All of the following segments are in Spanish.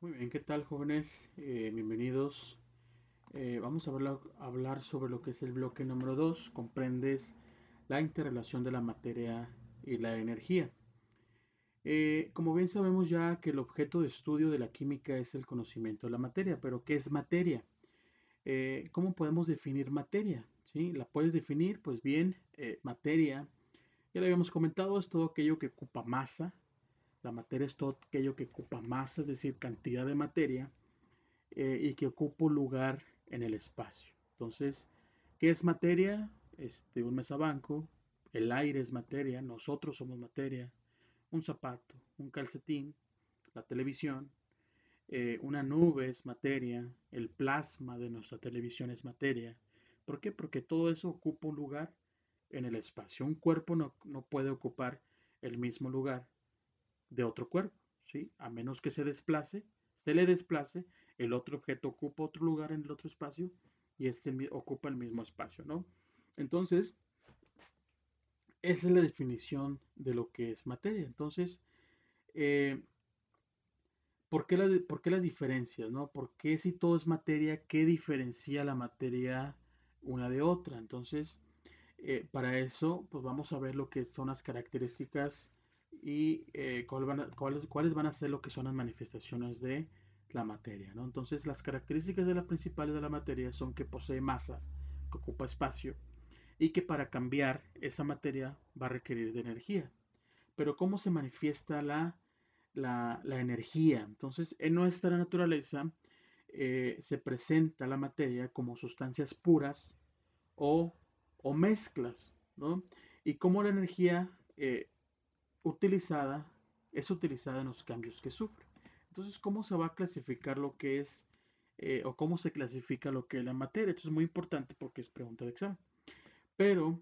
Muy bien, ¿qué tal, jóvenes? Bienvenidos. Vamos a hablar sobre lo que es el bloque número 2. Comprendes la interrelación de la materia y la energía. Como bien sabemos ya que el objeto de estudio de la química es el conocimiento de la materia, pero ¿qué es materia? ¿Cómo podemos definir materia? ¿Sí? ¿La puedes definir? Pues bien, materia, ya lo habíamos comentado, es todo aquello que ocupa masa. La materia es todo aquello que ocupa masa, es decir, cantidad de materia y que ocupa un lugar en el espacio. Entonces, ¿qué es materia? Un mesabanco, el aire es materia, nosotros somos materia, un zapato, un calcetín, la televisión, una nube es materia, el plasma de nuestra televisión es materia. ¿Por qué? Porque todo eso ocupa un lugar en el espacio. Un cuerpo no puede ocupar el mismo lugar de otro cuerpo, ¿sí? A menos que se le desplace, el otro objeto ocupa otro lugar en el otro espacio y ocupa el mismo espacio, ¿no? Entonces, esa es la definición de lo que es materia. Entonces, eh, por qué las diferencias, ¿no? ¿Por qué si todo es materia, qué diferencia la materia una de otra? Entonces, para eso, pues vamos a ver lo que son las características y cuáles van a ser lo que son las manifestaciones de la materia, ¿no? Entonces, las características de las principales de la materia son que posee masa, que ocupa espacio y que para cambiar esa materia va a requerir de energía. Pero ¿cómo se manifiesta la energía? Entonces, en nuestra naturaleza se presenta la materia como sustancias puras o, o mezclas, ¿no? Y cómo la energía utilizada es utilizada en los cambios que sufre. Entonces, ¿cómo se va a clasificar lo que es o cómo se clasifica lo que es la materia? Esto es muy importante porque es pregunta de examen. Pero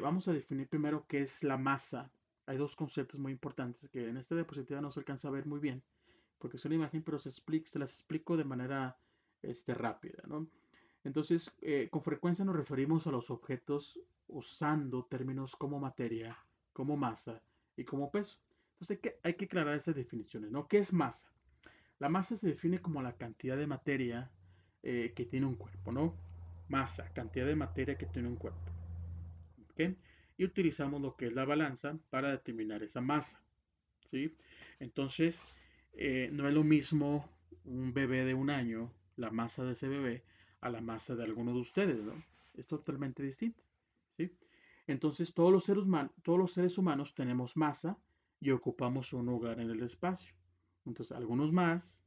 vamos a definir primero qué es la masa. Hay dos conceptos muy importantes que en esta diapositiva no se alcanza a ver muy bien porque es una imagen, pero se las explico de manera rápida, ¿no? Entonces, con frecuencia nos referimos a los objetos usando términos como materia, como masa y como peso. Entonces, hay que aclarar esas definiciones, ¿no? ¿Qué es masa? La masa se define como la cantidad de materia que tiene un cuerpo, ¿no? Masa, cantidad de materia que tiene un cuerpo. ¿Ok? Y utilizamos lo que es la balanza para determinar esa masa, ¿sí? Entonces, no es lo mismo un bebé de un año, la masa de ese bebé, a la masa de alguno de ustedes, ¿no? Es totalmente distinto, ¿sí? Entonces, todos los seres humanos tenemos masa y ocupamos un lugar en el espacio. Entonces, algunos más,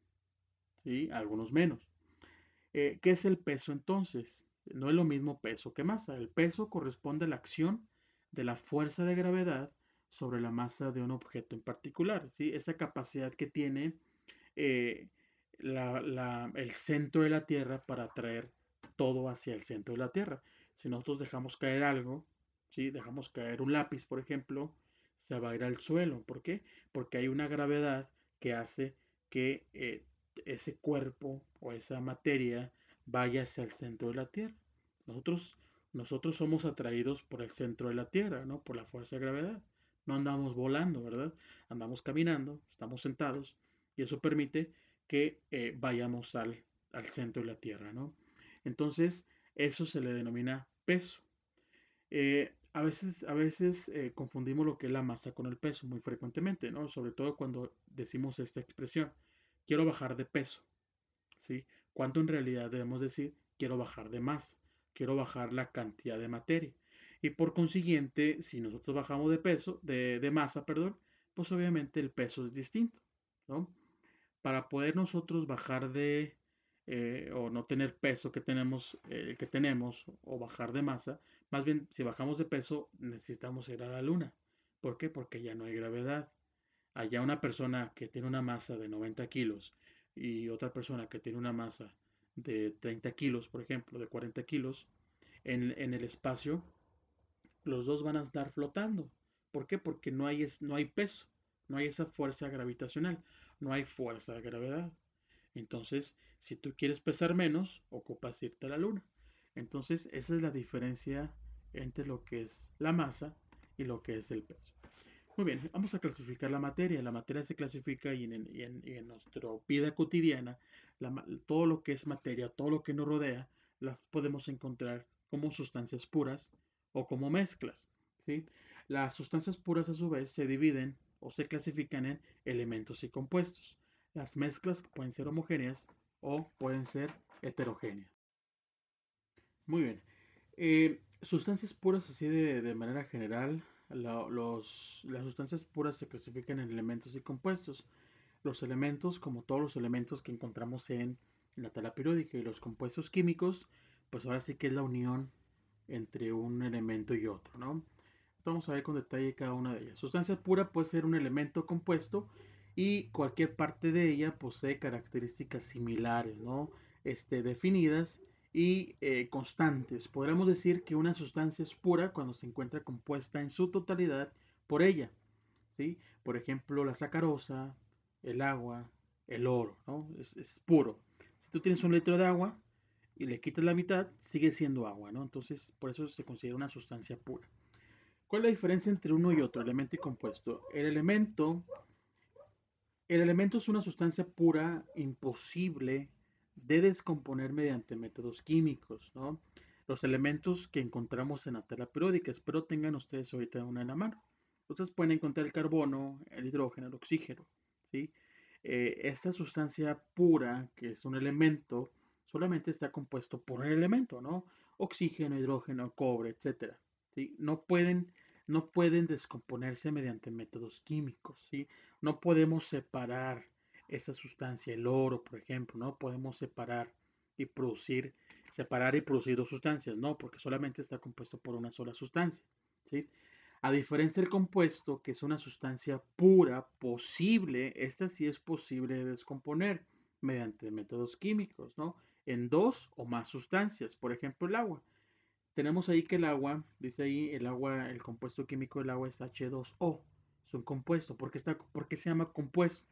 ¿sí? Algunos menos. ¿Qué es el peso entonces? No es lo mismo peso que masa. El peso corresponde a la acción de la fuerza de gravedad sobre la masa de un objeto en particular, ¿sí? Esa capacidad que tiene eh, el centro de la Tierra para atraer todo hacia el centro de la Tierra. Si nosotros dejamos caer algo, ¿sí? Dejamos caer un lápiz, por ejemplo, se va a ir al suelo. ¿Por qué? Porque hay una gravedad que hace que ese cuerpo o esa materia vaya hacia el centro de la Tierra. Nosotros, nosotros somos atraídos por el centro de la Tierra, ¿no? Por la fuerza de gravedad. No andamos volando, ¿verdad? Andamos caminando, estamos sentados y eso permite que vayamos al centro de la Tierra, ¿no? Entonces, eso se le denomina peso. A veces confundimos lo que es la masa con el peso muy frecuentemente, ¿no? Sobre todo cuando decimos esta expresión, quiero bajar de peso, ¿sí? Cuando en realidad debemos decir, quiero bajar de masa, quiero bajar la cantidad de materia. Y por consiguiente, si nosotros bajamos de peso, de masa, perdón, pues obviamente el peso es distinto, ¿no? Para poder nosotros bajar o no tener peso que tenemos, o bajar de masa, más bien si bajamos de peso necesitamos ir a la luna. ¿Por qué? Porque ya no hay gravedad. Allá una persona que tiene una masa de 90 kilos y otra persona que tiene una masa de 30 kilos, por ejemplo, de 40 kilos, en el espacio, los dos van a estar flotando. ¿Por qué? Porque no hay peso, no hay esa fuerza gravitacional, no hay fuerza de gravedad. Entonces, si tú quieres pesar menos, ocupas irte a la luna. Entonces, esa es la diferencia entre lo que es la masa y lo que es el peso. Muy bien, vamos a clasificar la materia. La materia se clasifica y en nuestra vida cotidiana, todo lo que es materia, todo lo que nos rodea, las podemos encontrar como sustancias puras o como mezclas, ¿sí? Las sustancias puras a su vez se dividen o se clasifican en elementos y compuestos. Las mezclas pueden ser homogéneas o pueden ser heterogéneas. Muy bien. Sustancias puras, así de manera general, las sustancias puras se clasifican en elementos y compuestos. Los elementos, como todos los elementos que encontramos en la tabla periódica, y los compuestos químicos, pues ahora sí que es la unión entre un elemento y otro, ¿no? Vamos a ver con detalle cada una de ellas. Sustancia pura puede ser un elemento compuesto y cualquier parte de ella posee características similares, ¿no? Definidas y constantes. Podríamos decir que una sustancia es pura cuando se encuentra compuesta en su totalidad por ella, ¿sí? Por ejemplo, la sacarosa, el agua, el oro, ¿no? Es puro. Si tú tienes un litro de agua y le quitas la mitad, sigue siendo agua, ¿no? Entonces, por eso se considera una sustancia pura. ¿Cuál es la diferencia entre uno y otro, elemento y compuesto? El elemento es una sustancia pura, imposible de descomponer mediante métodos químicos, ¿no? Los elementos que encontramos en la tabla periódica, espero tengan ustedes ahorita una en la mano. Ustedes pueden encontrar el carbono, el hidrógeno, el oxígeno, ¿sí? Esta sustancia pura, que es un elemento, solamente está compuesto por un elemento, ¿no? Oxígeno, hidrógeno, cobre, etcétera, ¿sí? No pueden descomponerse mediante métodos químicos, ¿sí? No podemos separar esa sustancia, el oro, por ejemplo, no podemos separar y producir dos sustancias, no, porque solamente está compuesto por una sola sustancia, ¿sí? A diferencia del compuesto, que es una sustancia pura, posible, esta sí es posible de descomponer mediante métodos químicos, ¿no? En dos o más sustancias, por ejemplo, el agua. Tenemos ahí que el agua, dice ahí, el compuesto químico del agua es H2O. Es un compuesto. ¿Por qué se llama compuesto?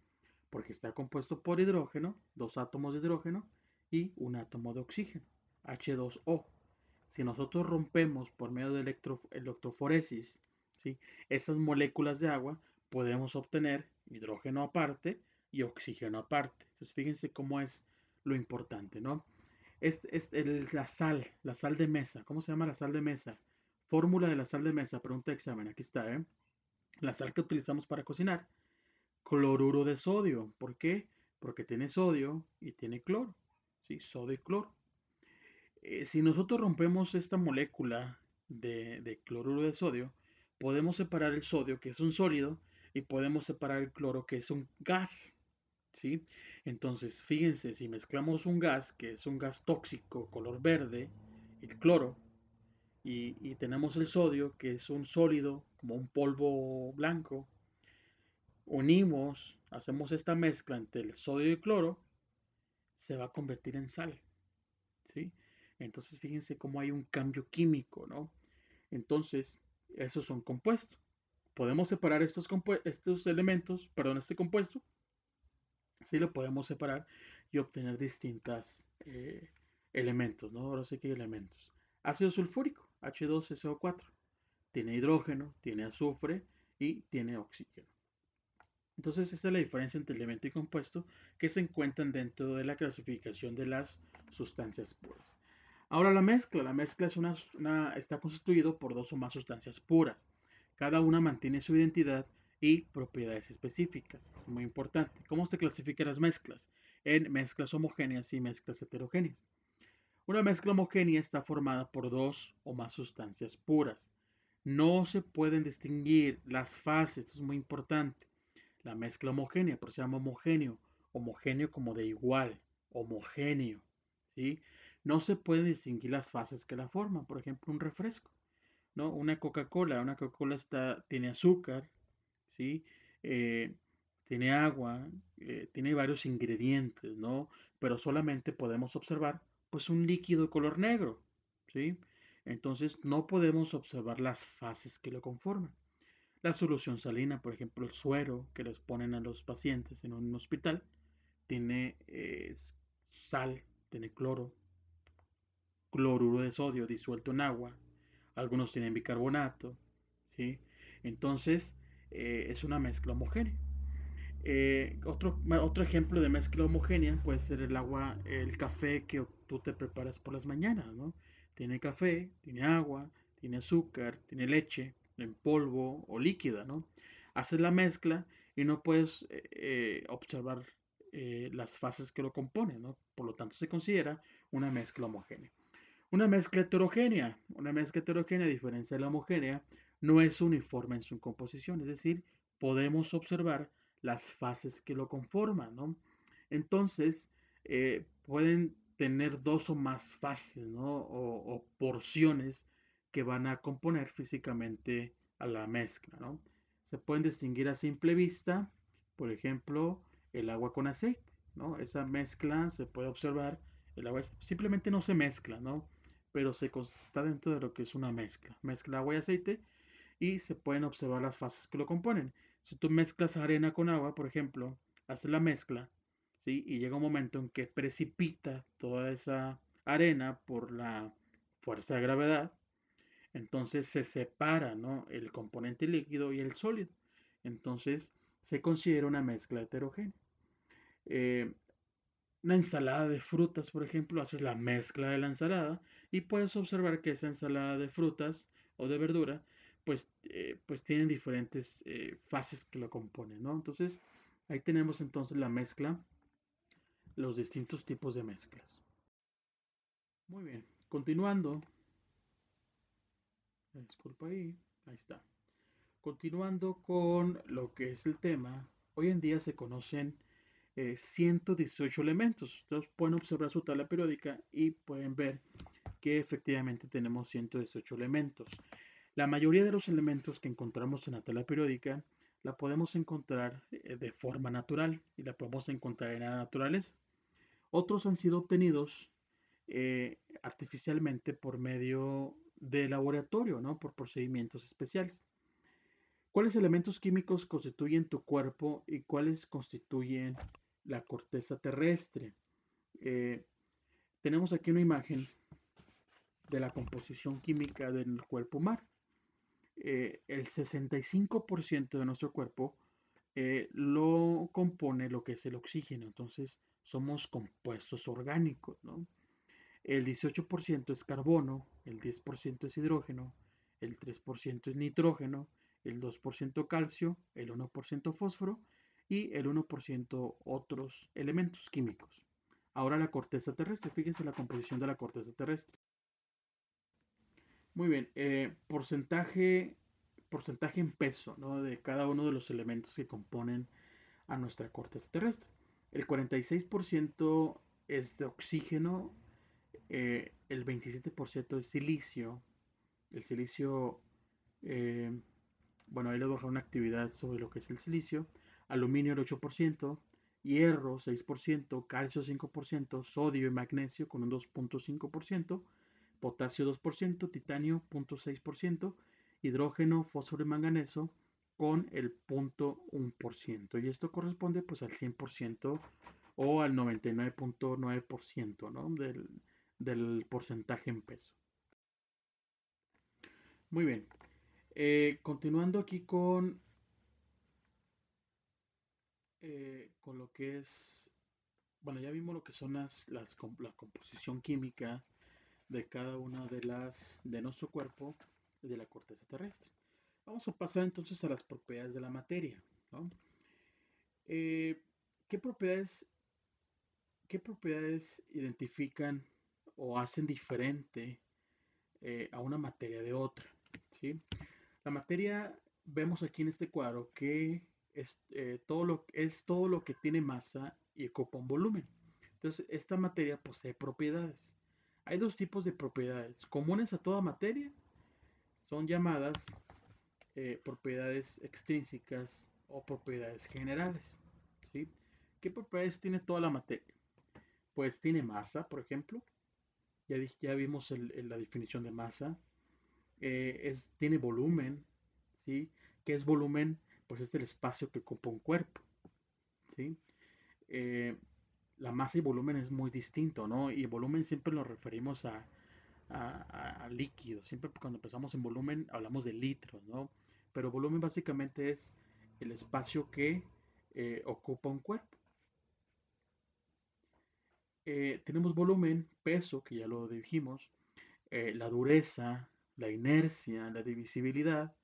Porque está compuesto por hidrógeno, dos átomos de hidrógeno y un átomo de oxígeno, H2O. Si nosotros rompemos por medio de electroforesis, ¿sí?, esas moléculas de agua, podemos obtener hidrógeno aparte y oxígeno aparte. Entonces, fíjense cómo es lo importante, ¿no? La sal de mesa. ¿Cómo se llama la sal de mesa? Fórmula de la sal de mesa, pregunta de examen, aquí está, ¿eh? La sal que utilizamos para cocinar, cloruro de sodio. ¿Por qué? Porque tiene sodio y tiene cloro, ¿sí? Sodio y cloro. Si nosotros rompemos esta molécula de cloruro de sodio, podemos separar el sodio, que es un sólido, y podemos separar el cloro, que es un gas, ¿sí? Entonces, fíjense, si mezclamos un gas, que es un gas tóxico, color verde, el cloro, y tenemos el sodio, que es un sólido, como un polvo blanco, unimos, hacemos esta mezcla entre el sodio y el cloro, se va a convertir en sal, ¿sí? Entonces, fíjense cómo hay un cambio químico, ¿no? Entonces, esos son compuestos. Podemos separar estos elementos, perdón, este compuesto, sí lo podemos separar y obtener distintos elementos, ¿no? Ahora sí que hay elementos. Ácido sulfúrico, H2SO4. Tiene hidrógeno, tiene azufre y tiene oxígeno. Entonces, esta es la diferencia entre elemento y compuesto que se encuentran dentro de la clasificación de las sustancias puras. Ahora la mezcla. La mezcla está constituido por dos o más sustancias puras. Cada una mantiene su identidad y propiedades específicas. Muy importante. ¿Cómo se clasifican las mezclas? En mezclas homogéneas y mezclas heterogéneas. Una mezcla homogénea está formada por dos o más sustancias puras. No se pueden distinguir las fases, esto es muy importante. La mezcla homogénea, por eso se llama homogéneo, homogéneo como de igual, homogéneo, ¿sí? No se pueden distinguir las fases que la forman, por ejemplo, un refresco, ¿no? Una Coca-Cola tiene azúcar, ¿sí? Eh, tiene agua, tiene varios ingredientes, ¿no? Pero solamente podemos observar, pues, un líquido de color negro, ¿sí? Entonces, no podemos observar las fases que lo conforman. La solución salina, por ejemplo, el suero que les ponen a los pacientes en un hospital, tiene sal, tiene cloro, cloruro de sodio disuelto en agua, algunos tienen bicarbonato, ¿sí? Entonces, es una mezcla homogénea. Otro ejemplo de mezcla homogénea puede ser el agua, el café que tú te preparas por las mañanas, ¿no? Tiene café, tiene agua, tiene azúcar, tiene leche en polvo o líquida, ¿no? Haces la mezcla y no puedes observar las fases que lo componen, ¿no? Por lo tanto, se considera una mezcla homogénea. Una mezcla heterogénea, a diferencia de la homogénea, no es uniforme en su composición, es decir, podemos observar las fases que lo conforman, ¿no? Entonces, pueden tener dos o más fases, ¿no? O porciones que van a componer físicamente a la mezcla, ¿no? Se pueden distinguir a simple vista, por ejemplo, el agua con aceite, ¿no? Esa mezcla se puede observar, el agua simplemente no se mezcla, ¿no? Pero está dentro de lo que es una mezcla. Mezcla agua y aceite y se pueden observar las fases que lo componen. Si tú mezclas arena con agua, por ejemplo, haces la mezcla, ¿sí? Y llega un momento en que precipita toda esa arena por la fuerza de gravedad, entonces se separa, ¿no? El componente líquido y el sólido. Entonces se considera una mezcla heterogénea. Eh, una ensalada de frutas, por ejemplo, haces la mezcla de la ensalada y puedes observar que esa ensalada de frutas o de verdura, pues tienen diferentes fases que lo componen, ¿no? Entonces, ahí tenemos entonces la mezcla, los distintos tipos de mezclas. Muy bien, continuando, disculpa ahí está. Continuando con lo que es el tema, hoy en día se conocen 118 elementos. Ustedes pueden observar su tabla periódica y pueden ver que efectivamente tenemos 118 elementos. La mayoría de los elementos que encontramos en la tabla periódica la podemos encontrar de forma natural y la podemos encontrar en la naturaleza. Otros han sido obtenidos artificialmente por medio de laboratorio, ¿no? Por procedimientos especiales. ¿Cuáles elementos químicos constituyen tu cuerpo y cuáles constituyen la corteza terrestre? Eh, Tenemos aquí una imagen de la composición química del cuerpo humano. El 65% de nuestro cuerpo lo compone lo que es el oxígeno, entonces somos compuestos orgánicos, ¿no? El 18% es carbono, el 10% es hidrógeno, el 3% es nitrógeno, el 2% calcio, el 1% fósforo y el 1% otros elementos químicos. Ahora la corteza terrestre, fíjense la composición de la corteza terrestre. Muy bien, porcentaje en peso, ¿no? De cada uno de los elementos que componen a nuestra corteza terrestre. El 46% es de oxígeno, el 27% es silicio. El silicio, eh, bueno, ahí les voy a dejar una actividad sobre lo que es el silicio. Aluminio el 8%, hierro 6%, calcio 5%, sodio y magnesio con un 2.5%, potasio 2%, titanio 0.6%, hidrógeno, fósforo y manganeso con el 0.1%. Y esto corresponde pues al 100% o al 99.9%, ¿no? Del porcentaje en peso. Muy bien. Continuando aquí con lo que es, bueno, ya vimos lo que son la composición química de cada una de nuestro cuerpo y de la corteza terrestre. Vamos a pasar entonces a las propiedades de la materia, ¿no? Eh, ¿qué propiedades, ¿Qué propiedades identifican o hacen diferente a una materia de otra? ¿Sí? La materia, vemos aquí en este cuadro que es todo lo que tiene masa y ocupa un volumen. Entonces, esta materia posee propiedades. Hay dos tipos de propiedades. Comunes a toda materia son llamadas propiedades extrínsecas o propiedades generales. ¿Sí? ¿Qué propiedades tiene toda la materia? Pues tiene masa, por ejemplo. Ya vimos la definición de masa. Tiene volumen, ¿sí? ¿Qué es volumen? Pues es el espacio que ocupa un cuerpo, ¿sí? Eh, la masa y volumen es muy distinto, ¿no? Y volumen siempre nos referimos a líquidos. Siempre cuando empezamos en volumen hablamos de litros, ¿no? Pero volumen básicamente es el espacio que ocupa un cuerpo. Tenemos volumen, peso, que ya lo dijimos, la dureza, la inercia, la divisibilidad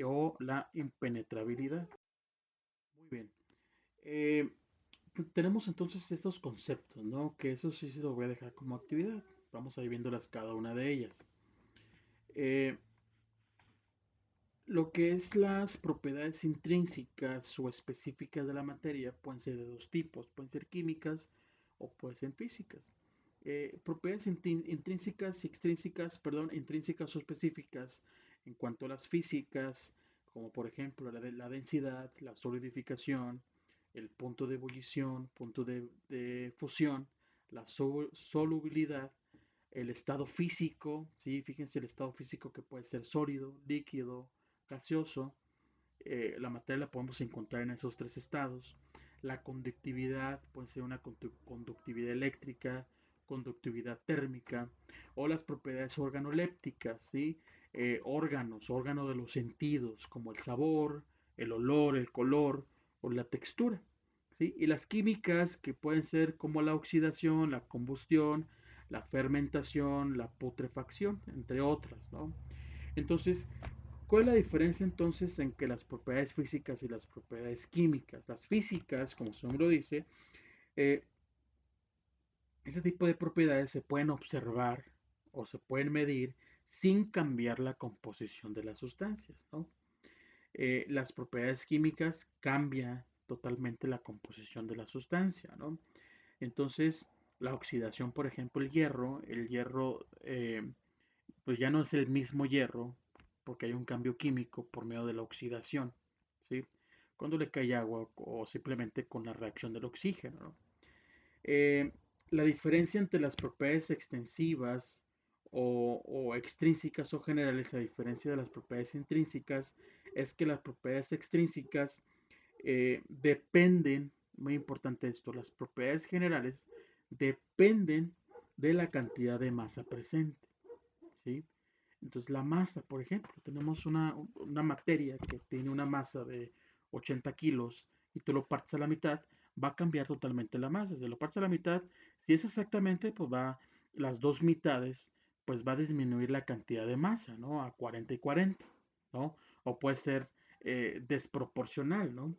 o la impenetrabilidad. Muy bien. Eh, tenemos entonces estos conceptos, ¿no? Que eso sí se lo voy a dejar como actividad. Vamos a ir viéndolas cada una de ellas. Eh, lo que es las propiedades intrínsecas o específicas de la materia pueden ser de dos tipos, pueden ser químicas o pueden ser físicas. Propiedades intrínsecas y extrínsecas, perdón, intrínsecas o específicas en cuanto a las físicas, como por ejemplo la densidad, la solidificación, el punto de ebullición, punto de fusión, la solubilidad, el estado físico, ¿sí? Fíjense el estado físico que puede ser sólido, líquido, gaseoso. La materia la podemos encontrar en esos tres estados. La conductividad puede ser una conductividad eléctrica, conductividad térmica o las propiedades organolépticas, ¿sí? Órganos de los sentidos, como el sabor, el olor, el color o la textura. ¿Sí? Y las químicas que pueden ser como la oxidación, la combustión, la fermentación, la putrefacción, entre otras, ¿no? Entonces, ¿cuál es la diferencia entonces en que las propiedades físicas y las propiedades químicas? Las físicas, como su nombre lo dice, eh, ese tipo de propiedades se pueden observar o se pueden medir sin cambiar la composición de las sustancias, ¿no? Las propiedades químicas cambian totalmente la composición de la sustancia, ¿no? Entonces, la oxidación, por ejemplo, el hierro pues ya no es el mismo hierro porque hay un cambio químico por medio de la oxidación, ¿sí? Cuando le cae agua o simplemente con la reacción del oxígeno, ¿no? Eh, la diferencia entre las propiedades extensivas o extrínsecas o generales, a diferencia de las propiedades intrínsecas, es que las propiedades extrínsecas dependen, muy importante esto, las propiedades generales dependen de la cantidad de masa presente, ¿sí? Entonces la masa, por ejemplo, tenemos una materia que tiene una masa de 80 kilos y tú lo partes a la mitad, va a cambiar totalmente la masa. Si lo partes a la mitad, si es exactamente, pues va las dos mitades, pues va a disminuir la cantidad de masa, ¿no? A 40 y 40, ¿no? O puede ser desproporcional, ¿no?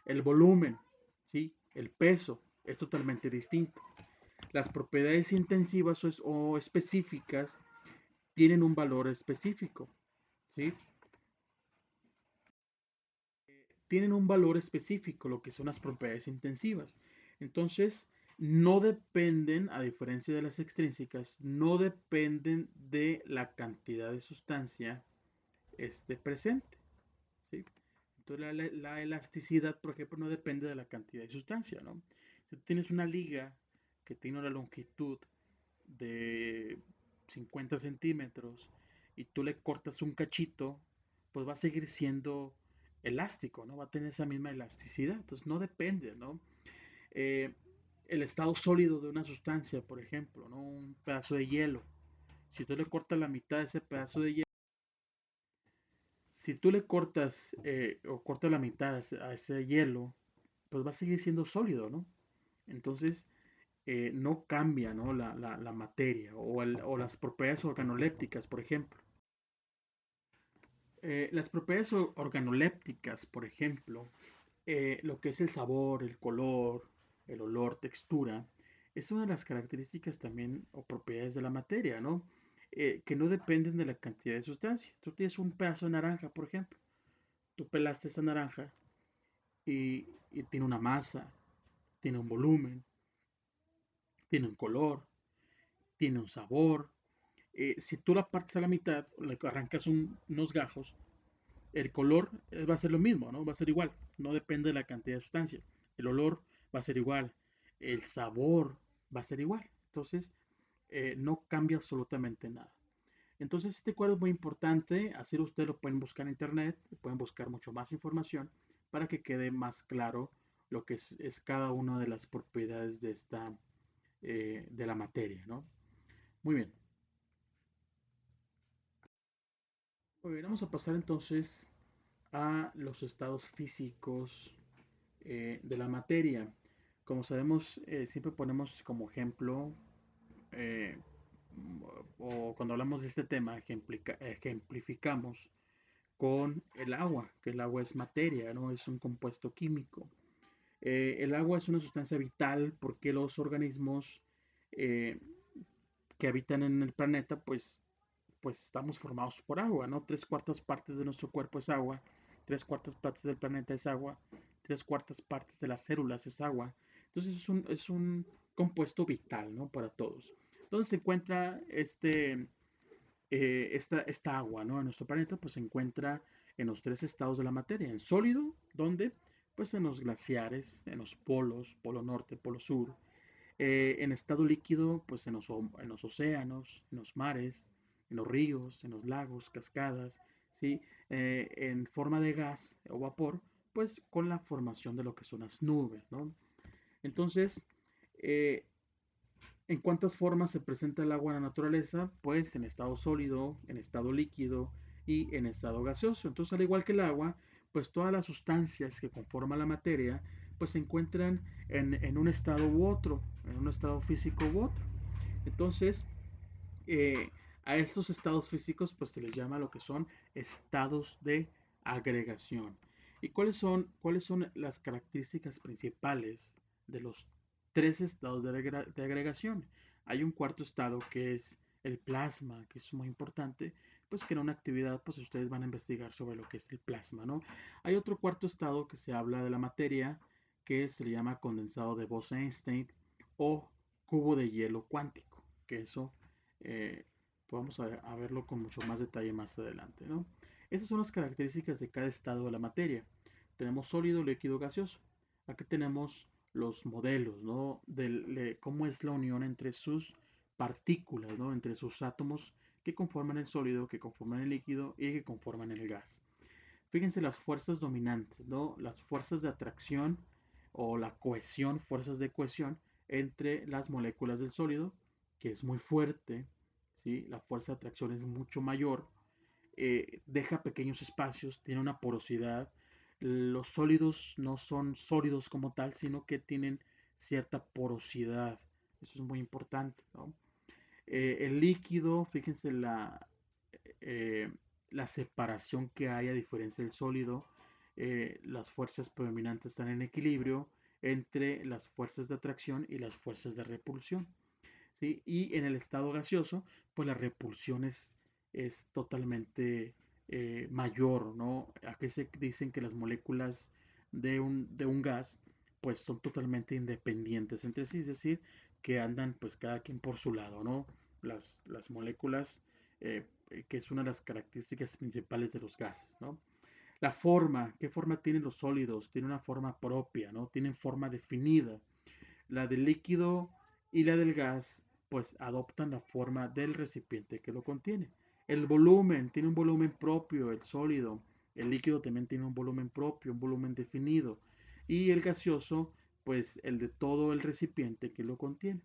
El volumen, ¿sí? El peso es totalmente distinto. Las propiedades intensivas o específicas tienen un valor específico, ¿sí? Tienen un valor específico, lo que son las propiedades intensivas. Entonces, no dependen, a diferencia de las extrínsecas, no dependen de la cantidad de sustancia presente, ¿sí? Entonces, la elasticidad, por ejemplo, no depende de la cantidad de sustancia, ¿no? Si tú tienes una liga que tiene una longitud de 50 centímetros y tú le cortas un cachito, pues va a seguir siendo elástico, ¿no? Va a tener esa misma elasticidad. Entonces no depende, ¿no? Eh, el estado sólido de una sustancia, por ejemplo, ¿no? Un pedazo de hielo. Si tú le cortas la mitad de ese pedazo de hielo, si tú le cortas o cortas la mitad a ese hielo, pues va a seguir siendo sólido, ¿no? Entonces, no cambia, ¿no? La materia o las propiedades organolépticas, por ejemplo. Las propiedades organolépticas, por ejemplo, lo que es el sabor, el color, el olor, textura, es una de las características también o propiedades de la materia, ¿no? Que no dependen de la cantidad de sustancia. Tú tienes un pedazo de naranja, por ejemplo. Tú pelaste esa naranja y tiene una masa, tiene un volumen, tiene un color, tiene un sabor. Si tú la partes a la mitad, le arrancas unos gajos, el color va a ser lo mismo, ¿no? Va a ser igual, no depende de la cantidad de sustancia. El olor va a ser igual, el sabor va a ser igual. Entonces, no cambia absolutamente nada. Entonces, este cuadro es muy importante, así ustedes lo pueden buscar en internet, pueden buscar mucho más información para que quede más claro lo que es cada una de las propiedades de la materia, ¿no? Muy bien. Muy bien, vamos a pasar entonces a los estados físicos de la materia. Como sabemos, siempre ponemos como ejemplo, eh, o cuando hablamos de este tema, ejemplificamos con el agua, que el agua es materia, no es un compuesto químico. El agua es una sustancia vital porque los organismos eh, que habitan en el planeta, pues estamos formados por agua, ¿no? Tres cuartas partes de nuestro cuerpo es agua, tres cuartas partes del planeta es agua, tres cuartas partes de las células es agua. Entonces es un compuesto vital, ¿no? Para todos. ¿Dónde se encuentra esta agua, ¿no? En nuestro planeta, pues se encuentra en los tres estados de la materia. En sólido, ¿dónde? Pues en los glaciares, en los polos, polo norte, polo sur. En estado líquido, pues en los océanos, en los mares, en los ríos, en los lagos, cascadas, ¿sí? En forma de gas o vapor, pues con la formación de lo que son las nubes, ¿no? Entonces, eh, ¿en cuántas formas se presenta el agua en la naturaleza? Pues en estado sólido, en estado líquido y en estado gaseoso. Entonces, al igual que el agua, pues todas las sustancias que conforman la materia, pues se encuentran en un estado u otro, en un estado físico u otro. Entonces, eh, a estos estados físicos, pues se les llama lo que son estados de agregación. ¿Y cuáles son las características principales de los tres estados de agregación? Hay un cuarto estado que es el plasma, que es muy importante, pues que en una actividad, pues ustedes van a investigar sobre lo que es el plasma, ¿no? Hay otro cuarto estado que se habla de la materia, que se le llama condensado de Bose-Einstein o cubo de hielo cuántico, que eso eh, vamos a verlo con mucho más detalle más adelante, ¿no? Esas son las características de cada estado de la materia. Tenemos sólido, líquido, gaseoso. Aquí tenemos los modelos, ¿no? De cómo es la unión entre sus partículas, ¿no? Entre sus átomos que conforman el sólido, que conforman el líquido y que conforman el gas. Fíjense las fuerzas dominantes, ¿no? Las fuerzas de atracción o la cohesión, fuerzas de cohesión entre las moléculas del sólido, que es muy fuerte, ¿sí? La fuerza de atracción es mucho mayor, deja pequeños espacios, tiene una porosidad. Los sólidos no son sólidos como tal, sino que tienen cierta porosidad. Eso es muy importante, ¿no? El líquido, fíjense eh, la separación que hay a diferencia del sólido. Las fuerzas predominantes están en equilibrio entre las fuerzas de atracción y las fuerzas de repulsión. ¿Sí? Y en el estado gaseoso, pues la repulsión es totalmente mayor, ¿no? Aquí se dicen que las moléculas de un gas, pues son totalmente independientes entre sí, es decir, que andan pues cada quien por su lado, ¿no? Las moléculas, que es una de las características principales de los gases, ¿no? La forma, ¿qué forma tienen los sólidos? Tienen una forma propia, ¿no? Tienen forma definida. La del líquido y la del gas pues adoptan la forma del recipiente que lo contiene. El volumen tiene un volumen propio, el sólido. El líquido también tiene un volumen propio, un volumen definido. Y el gaseoso, pues el de todo el recipiente que lo contiene.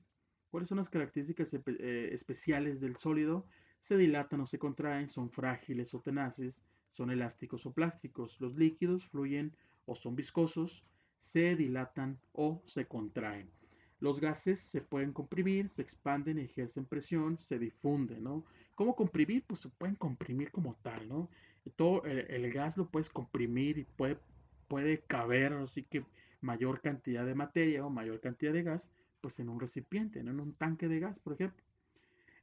¿Cuáles son las características especiales del sólido? Se dilatan o se contraen, son frágiles o tenaces, son elásticos o plásticos. Los líquidos fluyen o son viscosos, se dilatan o se contraen. Los gases se pueden comprimir, se expanden, ejercen presión, se difunden, ¿no? ¿Cómo comprimir? Pues se pueden comprimir como tal, ¿no? Todo el gas lo puedes comprimir y puede caber, así que mayor cantidad de materia o mayor cantidad de gas, pues en un recipiente, ¿no? En un tanque de gas, por ejemplo.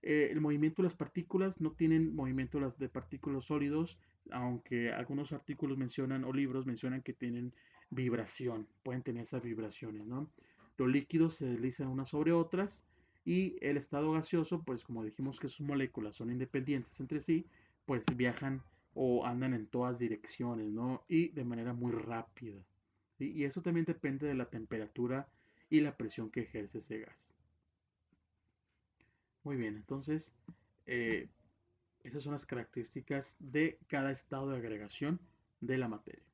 El movimiento de las partículas no tienen movimiento de partículas sólidos, aunque algunos artículos mencionan o libros mencionan que tienen vibración, pueden tener esas vibraciones, ¿no? Los líquidos se deslizan unas sobre otras y el estado gaseoso, pues como dijimos que sus moléculas son independientes entre sí, pues viajan o andan en todas direcciones, ¿no? Y de manera muy rápida. ¿Sí? Y eso también depende de la temperatura y la presión que ejerce ese gas. Muy bien, entonces eh, esas son las características de cada estado de agregación de la materia.